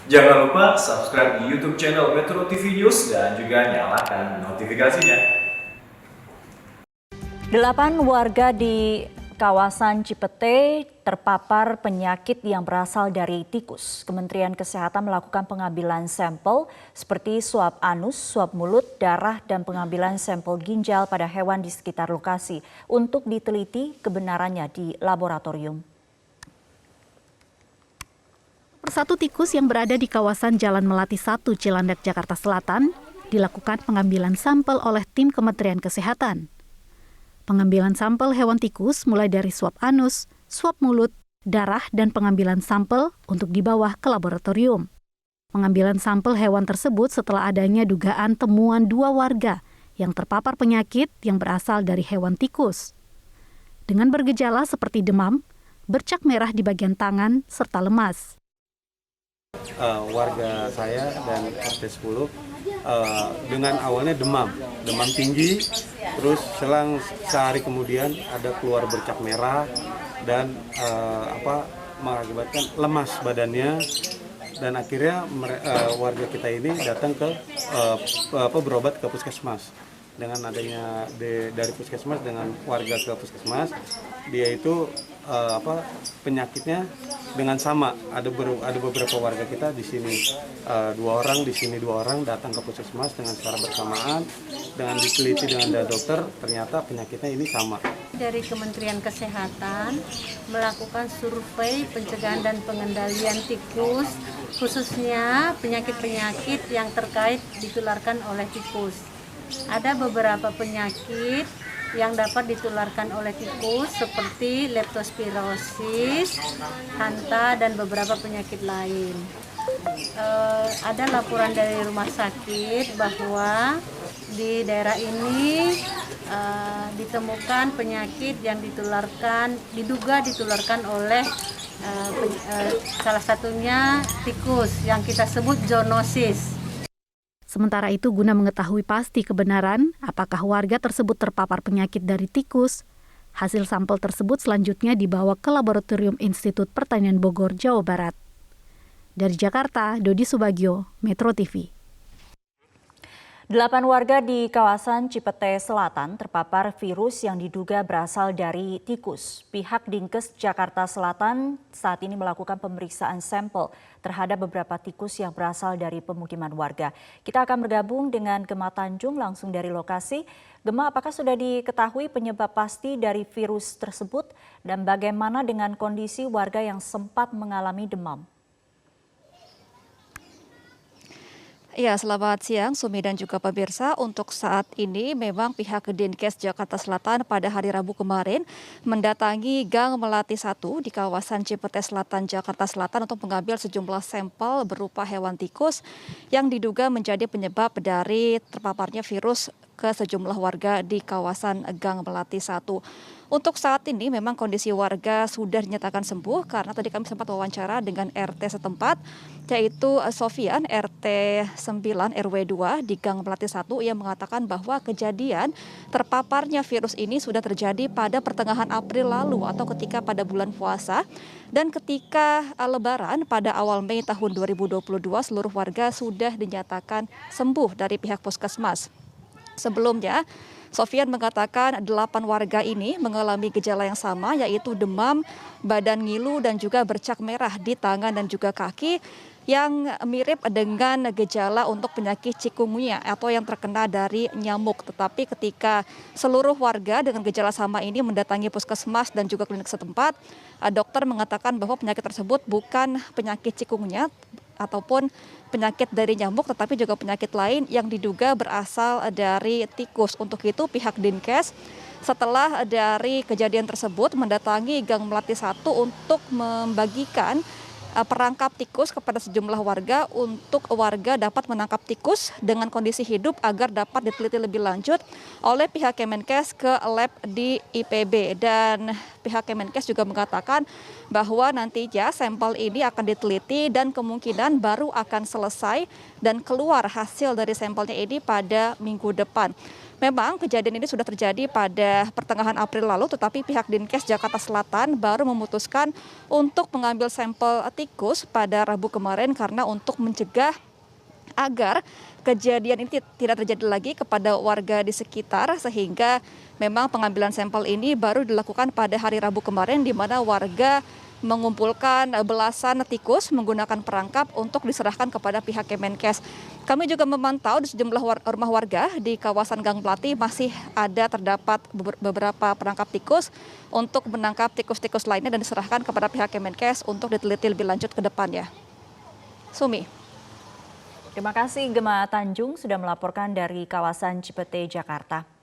Jangan lupa subscribe di YouTube channel Metro TV News dan juga nyalakan notifikasinya. 8 warga di kawasan Cipete terpapar penyakit yang berasal dari tikus. Kementerian Kesehatan melakukan pengambilan sampel seperti swab anus, swab mulut, darah, dan pengambilan sampel ginjal pada hewan di sekitar lokasi untuk diteliti kebenarannya di laboratorium. Persatu tikus yang berada di kawasan Jalan Melati 1, Cilandak, Jakarta Selatan, dilakukan pengambilan sampel oleh tim Kementerian Kesehatan. Pengambilan sampel hewan tikus mulai dari swab anus, swab mulut, darah, dan pengambilan sampel untuk dibawa ke laboratorium. Pengambilan sampel hewan tersebut setelah adanya dugaan temuan 2 warga yang terpapar penyakit yang berasal dari hewan tikus. Dengan bergejala seperti demam, bercak merah di bagian tangan, serta lemas. Warga saya dan RT 10 dengan awalnya demam tinggi, terus selang sehari kemudian ada keluar bercak merah dan mengakibatkan lemas badannya, dan akhirnya warga kita ini datang ke berobat ke puskesmas. Dengan adanya dari puskesmas dengan warga ke puskesmas, dia itu penyakitnya dengan sama. Ada beberapa warga kita di sini 2 orang, di sini 2 orang datang ke puskesmas dengan secara bersamaan, dengan diteliti dengan dokter, ternyata penyakitnya ini sama. Dari Kementerian Kesehatan melakukan survei pencegahan dan pengendalian tikus, khususnya penyakit-penyakit yang terkait ditularkan oleh tikus. Ada beberapa penyakit yang dapat ditularkan oleh tikus seperti leptospirosis, hanta, dan beberapa penyakit lain. Ada laporan dari rumah sakit bahwa di daerah ini ditemukan penyakit yang diduga ditularkan oleh salah satunya tikus yang kita sebut zoonosis. Sementara itu, guna mengetahui pasti kebenaran apakah warga tersebut terpapar penyakit dari tikus, hasil sampel tersebut selanjutnya dibawa ke Laboratorium Institut Pertanian Bogor, Jawa Barat. Dari Jakarta, Dodi Subagio, Metro TV. 8 warga di kawasan Cipete Selatan terpapar virus yang diduga berasal dari tikus. Pihak Dinkes Jakarta Selatan saat ini melakukan pemeriksaan sampel terhadap beberapa tikus yang berasal dari pemukiman warga. Kita akan bergabung dengan Gema Tanjung langsung dari lokasi. Gema, apakah sudah diketahui penyebab pasti dari virus tersebut dan bagaimana dengan kondisi warga yang sempat mengalami demam? Ya, selamat siang Sumi dan juga pemirsa. Untuk saat ini memang pihak Dinkes Jakarta Selatan pada hari Rabu kemarin mendatangi Gang Melati 1 di kawasan Cipete Selatan, Jakarta Selatan untuk mengambil sejumlah sampel berupa hewan tikus yang diduga menjadi penyebab dari terpaparnya virus ke sejumlah warga di kawasan Gang Melati 1. Untuk saat ini memang kondisi warga sudah dinyatakan sembuh karena tadi kami sempat wawancara dengan RT setempat, yaitu Sofian RT 9 RW 2 di Gang Melati 1 yang mengatakan bahwa kejadian terpaparnya virus ini sudah terjadi pada pertengahan April lalu atau ketika pada bulan puasa, dan ketika Lebaran pada awal Mei tahun 2022 seluruh warga sudah dinyatakan sembuh dari pihak puskesmas. Sebelumnya, Sofian mengatakan 8 warga ini mengalami gejala yang sama, yaitu demam, badan ngilu, dan juga bercak merah di tangan dan juga kaki yang mirip dengan gejala untuk penyakit chikungunya atau yang terkena dari nyamuk. Tetapi ketika seluruh warga dengan gejala sama ini mendatangi puskesmas dan juga klinik setempat, dokter mengatakan bahwa penyakit tersebut bukan penyakit chikungunya ataupun penyakit dari nyamuk, tetapi juga penyakit lain yang diduga berasal dari tikus. Untuk itu pihak Dinkes setelah dari kejadian tersebut mendatangi Gang Melati 1 untuk membagikan perangkap tikus kepada sejumlah warga untuk warga dapat menangkap tikus dengan kondisi hidup agar dapat diteliti lebih lanjut oleh pihak Kemenkes ke lab di IPB. Dan pihak Kemenkes juga mengatakan bahwa nantinya sampel ini akan diteliti dan kemungkinan baru akan selesai dan keluar hasil dari sampelnya ini pada minggu depan. Memang kejadian ini sudah terjadi pada pertengahan April lalu, tetapi pihak Dinkes Jakarta Selatan baru memutuskan untuk mengambil sampel tikus pada Rabu kemarin karena untuk mencegah agar kejadian ini tidak terjadi lagi kepada warga di sekitar, sehingga memang pengambilan sampel ini baru dilakukan pada hari Rabu kemarin, di mana warga mengumpulkan belasan tikus menggunakan perangkap untuk diserahkan kepada pihak Kemenkes. Kami juga memantau di sejumlah rumah warga di kawasan Gang Melati masih ada terdapat beberapa perangkap tikus untuk menangkap tikus-tikus lainnya dan diserahkan kepada pihak Kemenkes untuk diteliti lebih lanjut ke depannya. Sumi. Terima kasih Gema Tanjung sudah melaporkan dari kawasan Cipete, Jakarta.